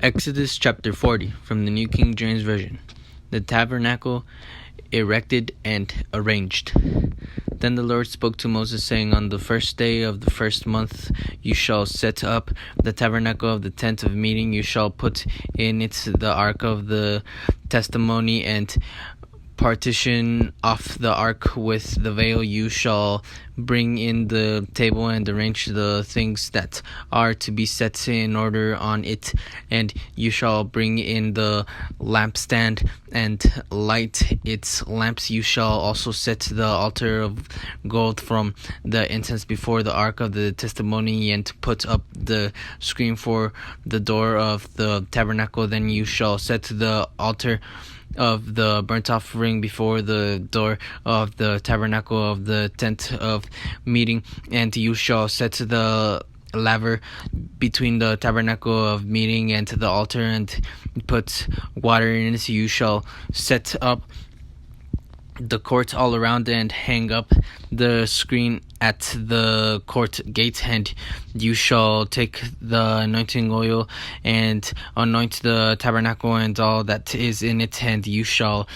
Exodus chapter 40 from the New King James Version. The tabernacle erected and arranged. Then the Lord spoke to Moses, saying, On the first day of the first month you shall set up the tabernacle of the tent of meeting. You shall put in it the ark of the testimony, and partition off the ark with the veil. You shall bring in the table and arrange the things that are to be set in order on it, and you shall bring in the lampstand and light its lamps. You shall also set the altar of gold from the incense before the ark of the testimony, and put up the screen for the door of the tabernacle. Then you shall set the altar of the burnt offering before the door of the tabernacle of the tent of meeting, and you shall set the laver between the tabernacle of meeting and the altar, and put water in it. You shall set up the court all around and hang up the screen at the court gate, and you shall take the anointing oil and anoint the tabernacle and all that is in it, and you shall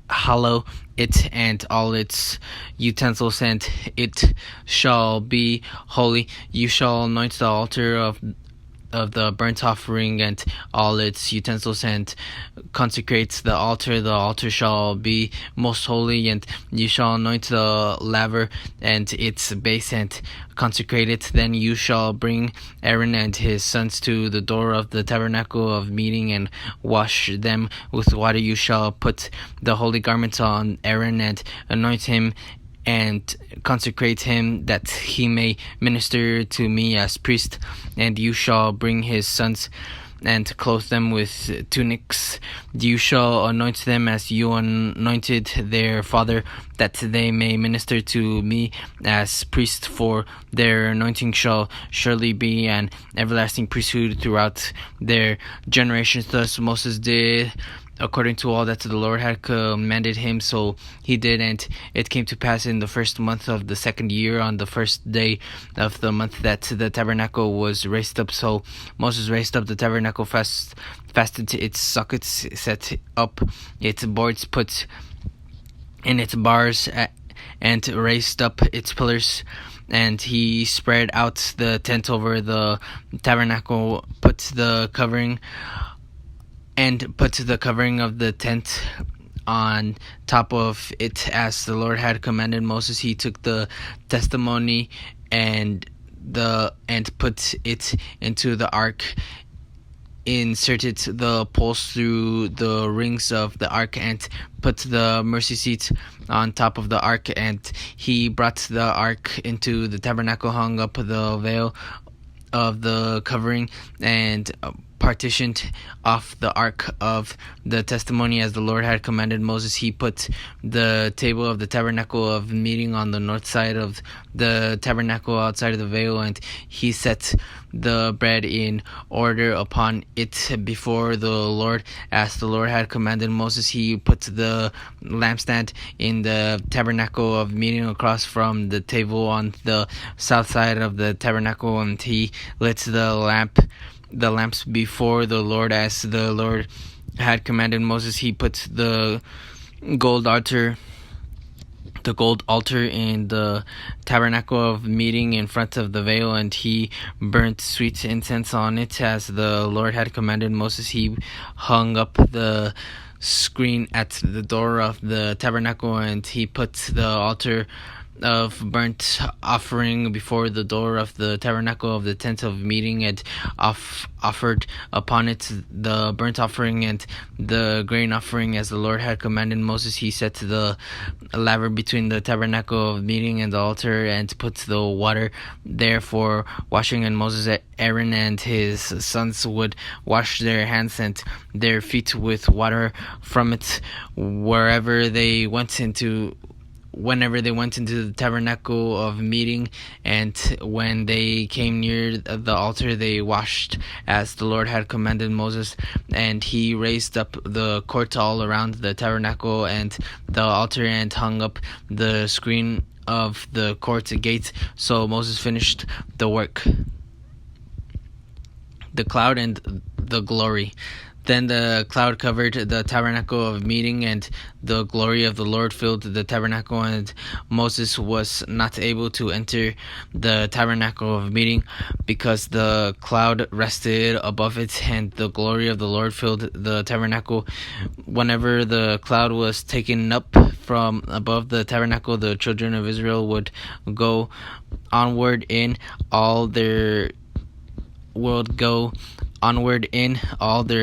hallow it and all its utensils, and it shall be holy. You shall anoint the altar of the burnt offering and all its utensils, and consecrate the altar. The altar shall be most holy, and you shall anoint the laver and its base and consecrate it. Then you shall bring Aaron and his sons to the door of the tabernacle of meeting and wash them with water. You shall put the holy garment on Aaron and anoint him and consecrate him, that he may minister to me as priest. And you shall bring his sons and clothe them with tunics. You shall anoint them as you anointed their father, that they may minister to me as priest. For their anointing shall surely be an everlasting priesthood throughout their generations. Thus Moses did according to all that the Lord had commanded him, so he did. And it came to pass in the first month of the second year, on the first day of the month, that the tabernacle was raised up. So Moses raised up the tabernacle, fastened its sockets, set up its boards, put in its bars, and raised up its pillars. And he spread out the tent over the tabernacle, put the covering of the tent on top of it, as the Lord had commanded Moses. He took the testimony and put it into the ark, inserted the poles through the rings of the ark, and put the mercy seat on top of the ark. And he brought the ark into the tabernacle, hung up the veil of the covering, and partitioned off the ark of the testimony as the Lord had commanded Moses. He put the table of the tabernacle of meeting on the north side of the tabernacle outside of the veil, and he set the bread in order upon it before the Lord as the Lord had commanded Moses. He put the lampstand in the tabernacle of meeting across from the table on the south side of the tabernacle, and he lit the lamps before the Lord as the Lord had commanded Moses. He put the gold altar in the tabernacle of meeting in front of the veil, and he burnt sweet incense on it as the Lord had commanded Moses. He hung up the screen at the door of the tabernacle, and he put the altar of burnt offering before the door of the tabernacle of the tent of meeting, and offered upon it the burnt offering and the grain offering as the Lord had commanded Moses. He set the laver between the tabernacle of meeting and the altar, and put the water there for washing. And Moses, Aaron, and his sons would wash their hands and their feet with water from it whenever they went into the tabernacle of meeting, and when they came near the altar, they washed as the Lord had commanded Moses. And he raised up the court all around the tabernacle and the altar, and hung up the screen of the court gate. So Moses finished the work. The cloud and the glory. Then the cloud covered the tabernacle of meeting, and the glory of the Lord filled the tabernacle, and Moses was not able to enter the tabernacle of meeting because the cloud rested above it, and the glory of the Lord filled the tabernacle. Whenever the cloud was taken up from above the tabernacle, the children of Israel would go onward in all their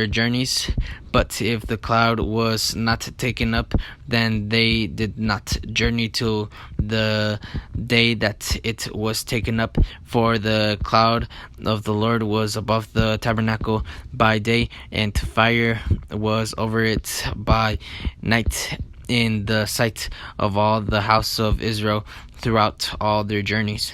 journeys. But if the cloud was not taken up, then they did not journey till the day that it was taken up. For the cloud of the Lord was above the tabernacle by day, and fire was over it by night, in the sight of all the house of Israel throughout all their journeys.